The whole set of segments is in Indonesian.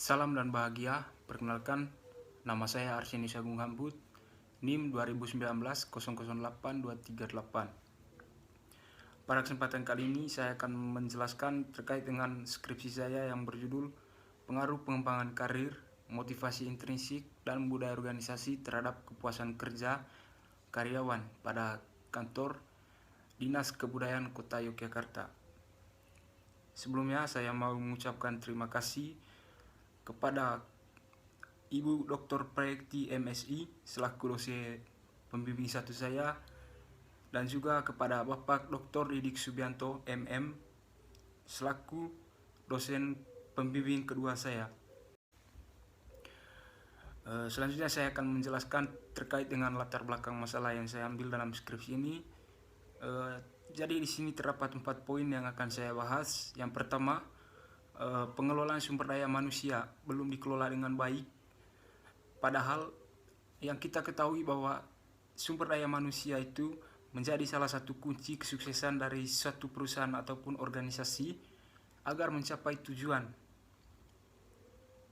Salam dan bahagia, perkenalkan nama saya Arseni Agung Hambut, NIM 2019-008238. Pada kesempatan kali ini saya akan menjelaskan terkait dengan skripsi saya yang berjudul Pengaruh Pengembangan Karir, Motivasi Intrinsik, dan Budaya Organisasi terhadap Kepuasan Kerja Karyawan pada Kantor Dinas Kebudayaan Kota Yogyakarta. Sebelumnya saya mau mengucapkan terima kasih kepada Ibu Dr. Prayekti MSI selaku dosen pembimbing satu saya, dan juga kepada Bapak Dr. Didik Subianto MM selaku dosen pembimbing kedua saya. Selanjutnya saya akan menjelaskan terkait dengan latar belakang masalah yang saya ambil dalam skripsi ini. Jadi di sini terdapat 4 poin yang akan saya bahas. Yang pertama, pengelolaan sumber daya manusia belum dikelola dengan baik. Padahal yang kita ketahui bahwa sumber daya manusia itu menjadi salah satu kunci kesuksesan dari suatu perusahaan ataupun organisasi agar mencapai tujuan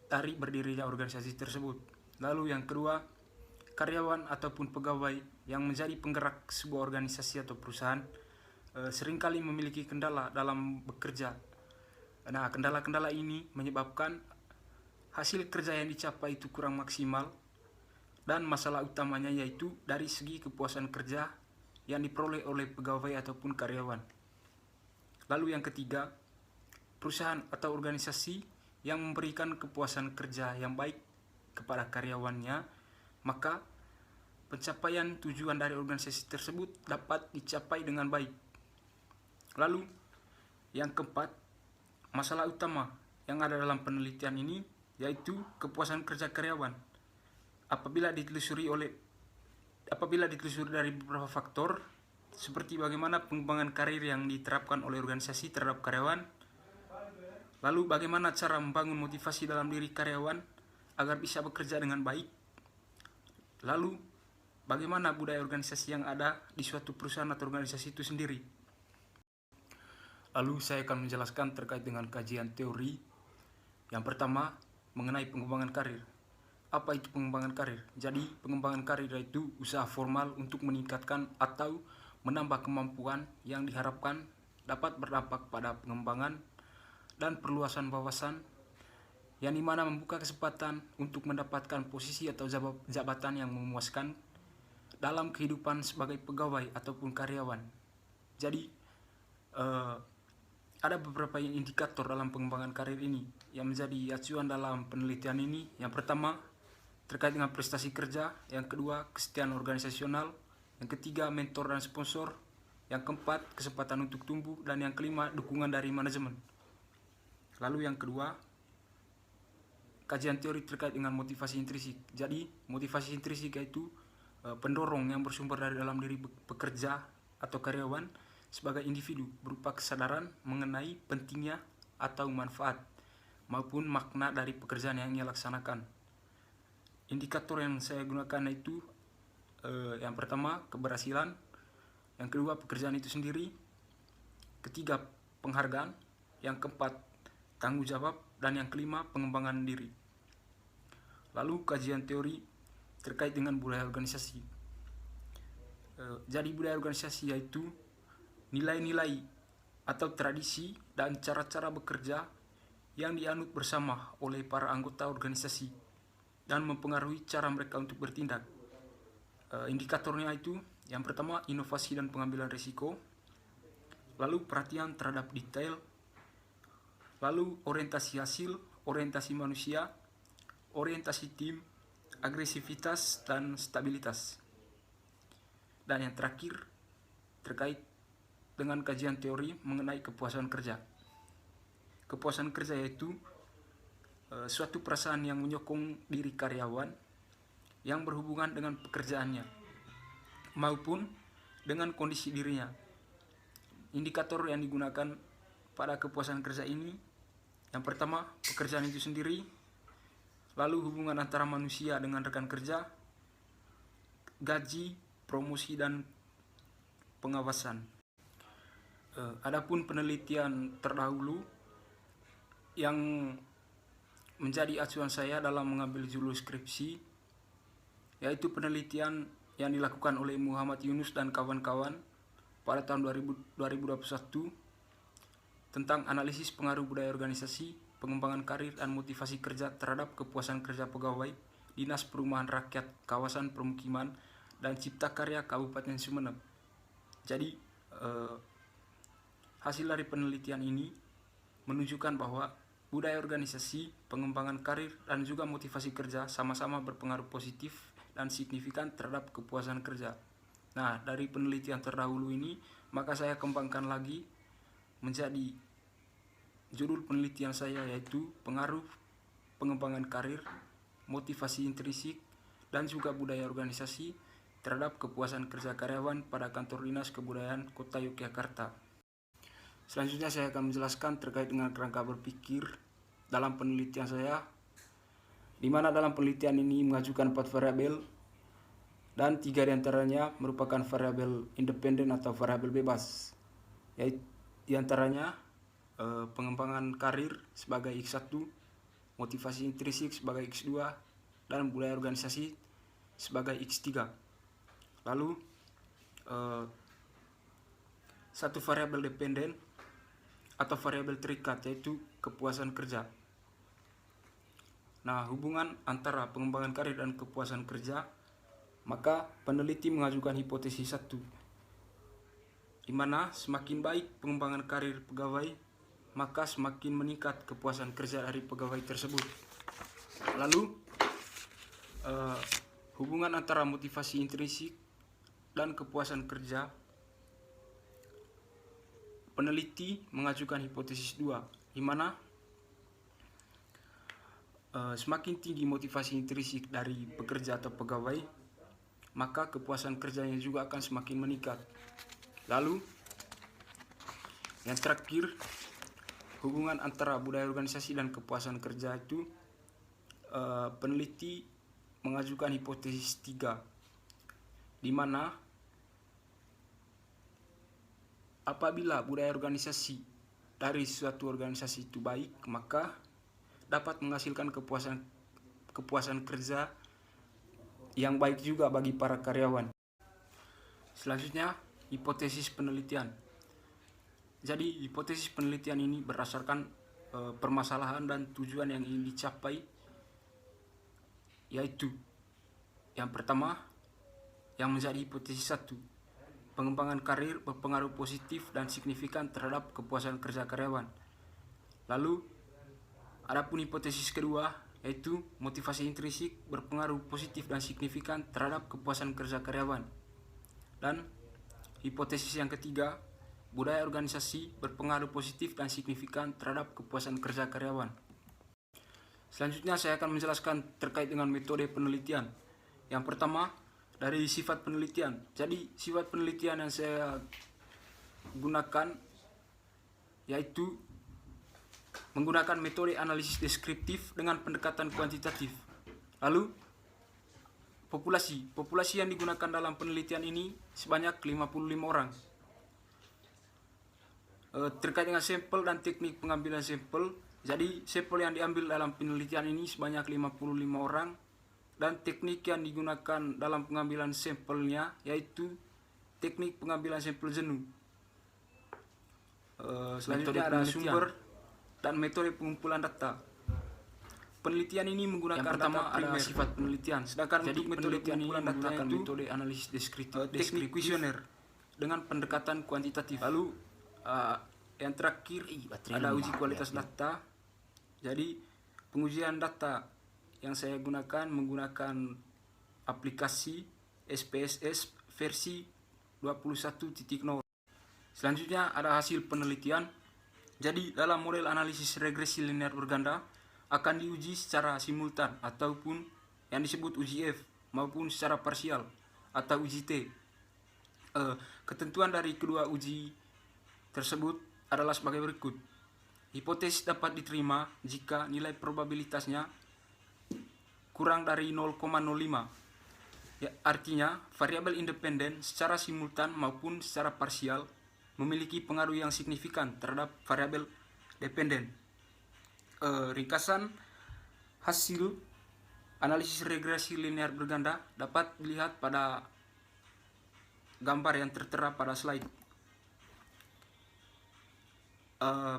dari berdirinya organisasi tersebut. Lalu yang kedua, karyawan ataupun pegawai yang menjadi penggerak sebuah organisasi atau perusahaan seringkali memiliki kendala dalam bekerja. Nah, kendala-kendala ini menyebabkan hasil kerja yang dicapai itu kurang maksimal, dan masalah utamanya yaitu dari segi kepuasan kerja yang diperoleh oleh pegawai ataupun karyawan. Lalu yang ketiga, perusahaan atau organisasi yang memberikan kepuasan kerja yang baik kepada karyawannya, maka pencapaian tujuan dari organisasi tersebut dapat dicapai dengan baik. Lalu yang keempat, masalah utama yang ada dalam penelitian ini yaitu kepuasan kerja karyawan. Apabila ditelusuri dari beberapa faktor seperti bagaimana pengembangan karir yang diterapkan oleh organisasi terhadap karyawan, lalu bagaimana cara membangun motivasi dalam diri karyawan agar bisa bekerja dengan baik, lalu bagaimana budaya organisasi yang ada di suatu perusahaan atau organisasi itu sendiri. Lalu saya akan menjelaskan terkait dengan kajian teori. Yang pertama, mengenai pengembangan karir. Apa itu pengembangan karir? Jadi, pengembangan karir itu usaha formal untuk meningkatkan atau menambah kemampuan yang diharapkan dapat berdampak pada pengembangan dan perluasan wawasan, yang dimana membuka kesempatan untuk mendapatkan posisi atau jabatan yang memuaskan dalam kehidupan sebagai pegawai ataupun karyawan. Jadi, ada beberapa indikator dalam pengembangan karir ini yang menjadi acuan dalam penelitian ini. Yang pertama, terkait dengan prestasi kerja. Yang kedua, kesetiaan organisasional. Yang ketiga, mentor dan sponsor. Yang keempat, kesempatan untuk tumbuh. Dan yang kelima, dukungan dari manajemen. Lalu yang kedua, kajian teori terkait dengan motivasi intrinsik. Jadi, motivasi intrinsik yaitu pendorong yang bersumber dari dalam diri pekerja atau karyawan sebagai individu, berupa kesadaran mengenai pentingnya atau manfaat maupun makna dari pekerjaan yang ia laksanakan. Indikator yang saya gunakan itu yang pertama, keberhasilan. Yang kedua, pekerjaan itu sendiri. Ketiga, penghargaan. Yang keempat, tanggung jawab. Dan yang kelima, pengembangan diri. Lalu kajian teori terkait dengan budaya organisasi. Jadi budaya organisasi yaitu nilai-nilai atau tradisi dan cara-cara bekerja yang dianut bersama oleh para anggota organisasi dan mempengaruhi cara mereka untuk bertindak. Indikatornya itu yang pertama, inovasi dan pengambilan risiko. Lalu perhatian terhadap detail. Lalu orientasi hasil, orientasi manusia, orientasi tim, agresivitas, dan stabilitas. Dan yang terakhir, terkait dengan kajian teori mengenai kepuasan kerja. Kepuasan kerja yaitu suatu perasaan yang menyokong diri karyawan yang berhubungan dengan pekerjaannya maupun dengan kondisi dirinya. Indikator yang digunakan pada kepuasan kerja ini, yang pertama, pekerjaan itu sendiri. Lalu hubungan antara manusia dengan rekan kerja, gaji, promosi, dan pengawasan. Adapun penelitian terdahulu yang menjadi acuan saya dalam mengambil judul skripsi, yaitu penelitian yang dilakukan oleh Muhammad Yunus dan kawan-kawan pada tahun 2021 tentang analisis pengaruh budaya organisasi, pengembangan karir dan motivasi kerja terhadap kepuasan kerja pegawai Dinas Perumahan Rakyat Kawasan Permukiman dan Cipta Karya Kabupaten Sumeneb. Jadi hasil dari penelitian ini menunjukkan bahwa budaya organisasi, pengembangan karir dan juga motivasi kerja sama-sama berpengaruh positif dan signifikan terhadap kepuasan kerja. Nah, dari penelitian terdahulu ini maka saya kembangkan lagi menjadi judul penelitian saya, yaitu pengaruh pengembangan karir, motivasi intrinsik, dan juga budaya organisasi terhadap kepuasan kerja karyawan pada Kantor Dinas Kebudayaan Kota Yogyakarta. Selanjutnya saya akan menjelaskan terkait dengan kerangka berpikir dalam penelitian saya, di mana dalam penelitian ini mengajukan 4 variabel dan 3 diantaranya merupakan variabel independen atau variabel bebas, yaitu diantaranya pengembangan karir sebagai X1, motivasi intrinsik sebagai X2, dan budaya organisasi sebagai X3. Lalu satu variabel dependen atau variabel terikat, yaitu kepuasan kerja. Nah, hubungan antara pengembangan karir dan kepuasan kerja, maka peneliti mengajukan hipotesis 1, di mana semakin baik pengembangan karir pegawai, maka semakin meningkat kepuasan kerja dari pegawai tersebut. Lalu hubungan antara motivasi intrinsik dan kepuasan kerja, peneliti mengajukan hipotesis 2, di mana semakin tinggi motivasi intrinsik dari pekerja atau pegawai, maka kepuasan kerjanya juga akan semakin meningkat. Lalu yang terakhir, hubungan antara budaya organisasi dan kepuasan kerja itu peneliti mengajukan hipotesis 3, di mana apabila budaya organisasi dari suatu organisasi itu baik, maka dapat menghasilkan kepuasan kerja yang baik juga bagi para karyawan. Selanjutnya, hipotesis penelitian. Jadi, hipotesis penelitian ini berdasarkan permasalahan dan tujuan yang ingin dicapai, yaitu yang pertama, yang menjadi hipotesis 1, pengembangan karir berpengaruh positif dan signifikan terhadap kepuasan kerja karyawan. Lalu, adapun hipotesis kedua, yaitu motivasi intrinsik berpengaruh positif dan signifikan terhadap kepuasan kerja karyawan. Dan hipotesis yang ketiga, budaya organisasi berpengaruh positif dan signifikan terhadap kepuasan kerja karyawan. Selanjutnya saya akan menjelaskan terkait dengan metode penelitian. Yang pertama, dari sifat penelitian. Jadi sifat penelitian yang saya gunakan yaitu menggunakan metode analisis deskriptif dengan pendekatan kuantitatif. Lalu populasi yang digunakan dalam penelitian ini sebanyak 55 orang. Terkait dengan sampel dan teknik pengambilan sampel, jadi sampel yang diambil dalam penelitian ini sebanyak 55 orang, dan teknik yang digunakan dalam pengambilan sampelnya yaitu teknik pengambilan sampel jenuh. Selanjutnya ada sumber dan metode pengumpulan data. Penelitian ini menggunakan yang pertama data primer, ada sifat penelitian, sedangkan jadi untuk metode pengumpulan data itu metode analisis deskriptif, teknik kuesioner dengan pendekatan kuantitatif. Lalu yang terakhir ada uji kualitas data. Jadi pengujian data yang saya gunakan menggunakan aplikasi SPSS versi 21.0. Selanjutnya ada hasil penelitian. Jadi dalam model analisis regresi linear berganda akan diuji secara simultan ataupun yang disebut uji F, maupun secara parsial atau uji T. Ketentuan dari kedua uji tersebut adalah sebagai berikut. Hipotesis dapat diterima jika nilai probabilitasnya kurang dari 0,05. Ya, artinya variabel independen secara simultan maupun secara parsial memiliki pengaruh yang signifikan terhadap variabel dependen. Ringkasan hasil analisis regresi linear berganda dapat dilihat pada gambar yang tertera pada slide.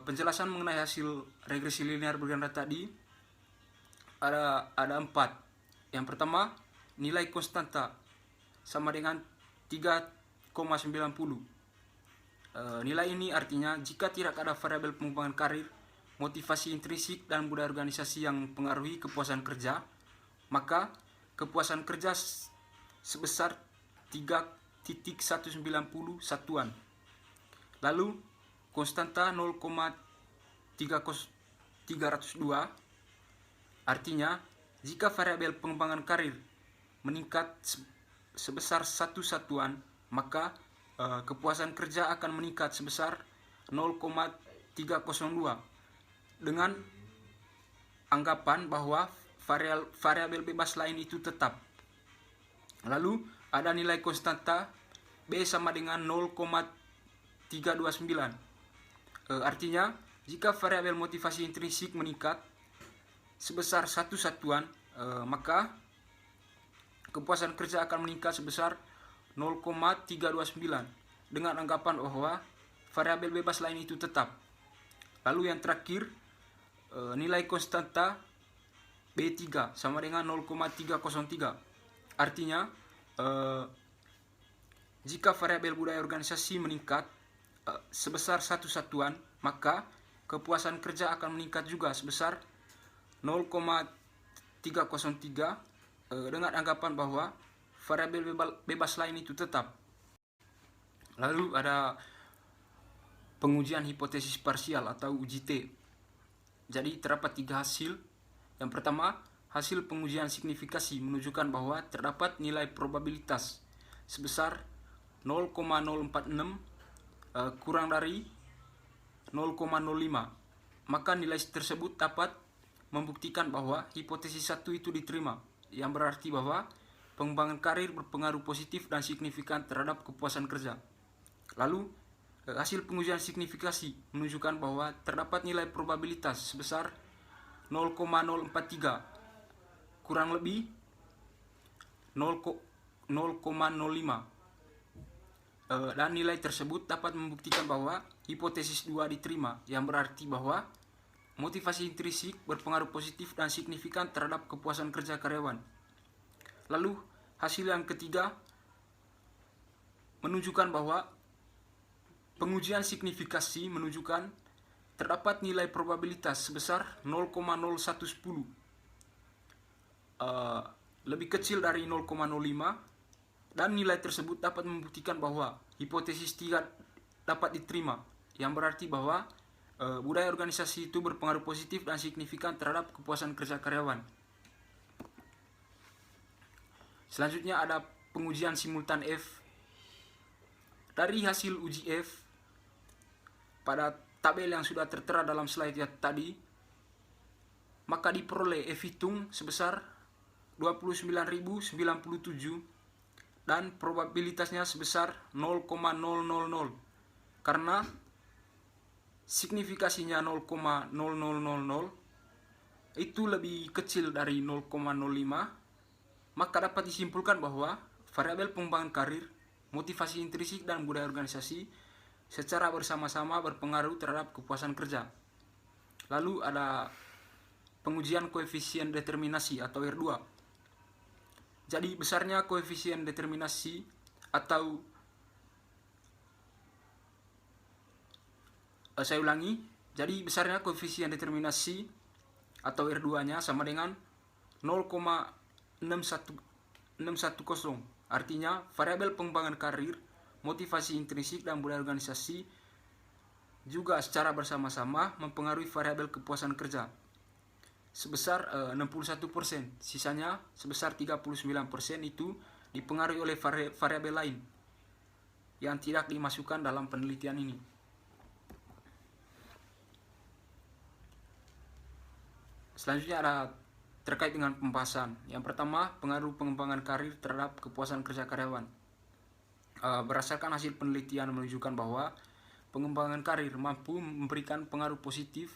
Penjelasan mengenai hasil regresi linear berganda tadi ada 4. Yang pertama, nilai konstanta sama dengan 3,90. Nilai ini artinya jika tidak ada variabel pengembangan karir, motivasi intrinsik dan budaya organisasi yang mempengaruhi kepuasan kerja, maka kepuasan kerja sebesar 3,190 satuan. Lalu konstanta 0,302 artinya jika variabel pengembangan karir meningkat sebesar 1 satuan, maka kepuasan kerja akan meningkat sebesar 0,302 dengan anggapan bahwa variabel bebas lain itu tetap. Lalu ada nilai konstanta B sama dengan 0,329. Artinya jika variabel motivasi intrinsik meningkat sebesar 1 satuan, maka kepuasan kerja akan meningkat sebesar 0,329 dengan anggapan bahwa variabel bebas lain itu tetap. Lalu yang terakhir, nilai konstanta B3 sama dengan 0,303. Artinya jika variabel budaya organisasi meningkat sebesar 1 satuan, maka kepuasan kerja akan meningkat juga sebesar 0,303 dengan anggapan bahwa variabel bebas lain itu tetap. Lalu ada pengujian hipotesis parsial atau uji T. Jadi terdapat 3 hasil. Yang pertama, hasil pengujian signifikasi menunjukkan bahwa terdapat nilai probabilitas sebesar 0,046 kurang dari 0,05. Maka nilai tersebut dapat membuktikan bahwa hipotesis 1 itu diterima, yang berarti bahwa pengembangan karir berpengaruh positif dan signifikan terhadap kepuasan kerja. Lalu hasil pengujian signifikasi menunjukkan bahwa terdapat nilai probabilitas sebesar 0,043 kurang lebih 0,05. Dan nilai tersebut dapat membuktikan bahwa hipotesis 2 diterima, yang berarti bahwa motivasi intrinsik berpengaruh positif dan signifikan terhadap kepuasan kerja karyawan. Lalu hasil yang ketiga menunjukkan bahwa pengujian signifikasi menunjukkan terdapat nilai probabilitas sebesar 0,0110, lebih kecil dari 0,05, dan nilai tersebut dapat membuktikan bahwa hipotesis 3 dapat diterima, yang berarti bahwa budaya organisasi itu berpengaruh positif dan signifikan terhadap kepuasan kerja karyawan. Selanjutnya ada pengujian simultan F. Dari hasil uji F pada tabel yang sudah tertera dalam slide tadi, maka diperoleh F hitung sebesar 29.097 dan probabilitasnya sebesar 0,000 karena signifikasinya 0,0000 itu lebih kecil dari 0,05, maka dapat disimpulkan bahwa variabel pengembangan karir, motivasi intrinsik dan budaya organisasi secara bersama-sama berpengaruh terhadap kepuasan kerja. Lalu ada pengujian koefisien determinasi atau R2. Jadi besarnya koefisien determinasi atau saya ulangi, jadi besarnya koefisien determinasi atau R2-nya sama dengan 0,610. Artinya variabel pengembangan karir, motivasi intrinsik dan budaya organisasi juga secara bersama-sama mempengaruhi variabel kepuasan kerja sebesar 61%. Sisanya sebesar 39% itu dipengaruhi oleh variabel lain yang tidak dimasukkan dalam penelitian ini. Selanjutnya ada terkait dengan pembahasan. Yang pertama, pengaruh pengembangan karir terhadap kepuasan kerja karyawan. Berdasarkan hasil penelitian menunjukkan bahwa pengembangan karir mampu memberikan pengaruh positif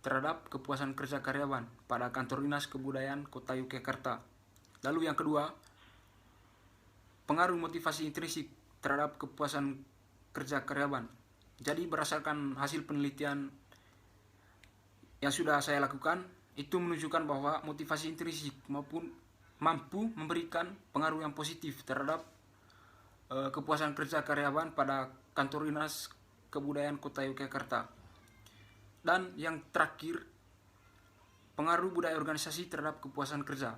terhadap kepuasan kerja karyawan pada kantor Dinas Kebudayaan Kota Yogyakarta. Lalu yang kedua, pengaruh motivasi intrinsik terhadap kepuasan kerja karyawan. Jadi berdasarkan hasil penelitian yang sudah saya lakukan, itu menunjukkan bahwa motivasi intrinsik mampu memberikan pengaruh yang positif terhadap kepuasan kerja karyawan pada kantor Dinas Kebudayaan Kota Yogyakarta. Dan yang terakhir, pengaruh budaya organisasi terhadap kepuasan kerja.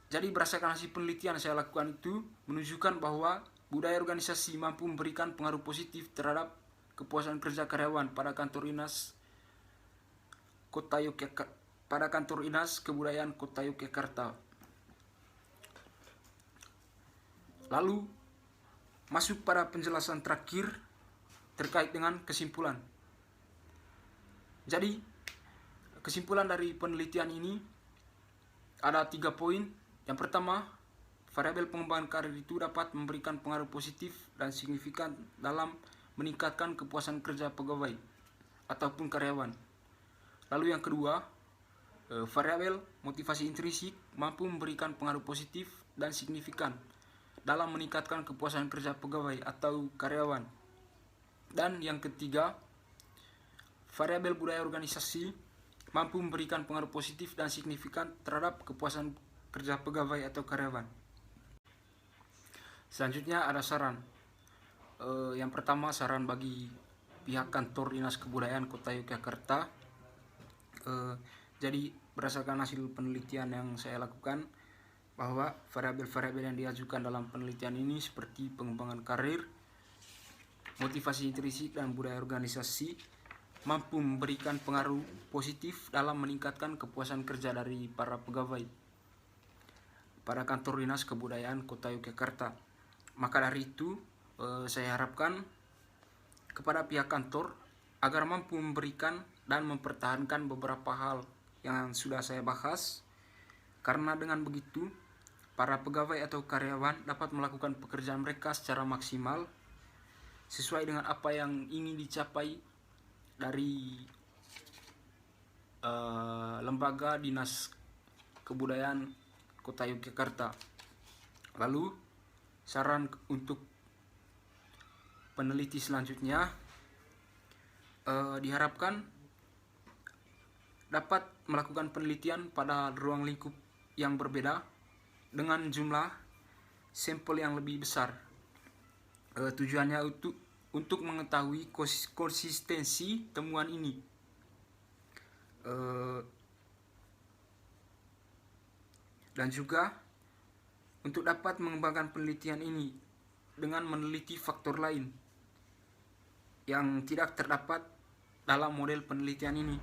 Jadi berdasarkan hasil penelitian yang saya lakukan itu menunjukkan bahwa budaya organisasi mampu memberikan pengaruh positif terhadap kepuasan kerja karyawan pada kantor Dinas Kota Yogyakarta, pada kantor Dinas Kebudayaan Kota Yogyakarta. Lalu masuk pada penjelasan terakhir terkait dengan kesimpulan. Jadi kesimpulan dari penelitian ini ada 3 poin. Yang pertama, variabel pengembangan karir itu dapat memberikan pengaruh positif dan signifikan dalam meningkatkan kepuasan kerja pegawai ataupun karyawan. Lalu yang kedua, variabel motivasi intrinsik mampu memberikan pengaruh positif dan signifikan dalam meningkatkan kepuasan kerja pegawai atau karyawan. Dan yang ketiga, variabel budaya organisasi mampu memberikan pengaruh positif dan signifikan terhadap kepuasan kerja pegawai atau karyawan. Selanjutnya ada saran. Yang pertama, saran bagi pihak kantor Dinas Kebudayaan Kota Yogyakarta. Jadi berdasarkan hasil penelitian yang saya lakukan, bahwa variabel-variabel yang diajukan dalam penelitian ini seperti pengembangan karir, motivasi intrinsik, dan budaya organisasi mampu memberikan pengaruh positif dalam meningkatkan kepuasan kerja dari para pegawai pada kantor Dinas Kebudayaan Kota Yogyakarta. Maka dari itu, saya harapkan kepada pihak kantor agar mampu memberikan dan mempertahankan beberapa hal yang sudah saya bahas, karena dengan begitu para pegawai atau karyawan dapat melakukan pekerjaan mereka secara maksimal sesuai dengan apa yang ingin dicapai dari lembaga Dinas Kebudayaan Kota Yogyakarta. Lalu saran untuk peneliti selanjutnya, diharapkan dapat melakukan penelitian pada ruang lingkup yang berbeda dengan jumlah sampel yang lebih besar. Tujuannya untuk mengetahui konsistensi temuan ini. Dan juga untuk dapat mengembangkan penelitian ini dengan meneliti faktor lain yang tidak terdapat dalam model penelitian ini.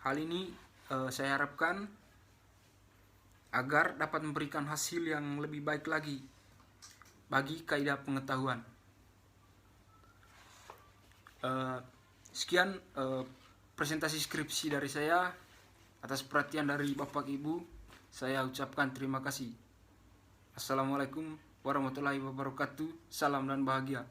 Hal ini saya harapkan agar dapat memberikan hasil yang lebih baik lagi bagi kaidah pengetahuan. Sekian presentasi skripsi dari saya. Atas perhatian dari Bapak Ibu, saya ucapkan terima kasih. Assalamualaikum warahmatullahi wabarakatuh. Salam dan bahagia.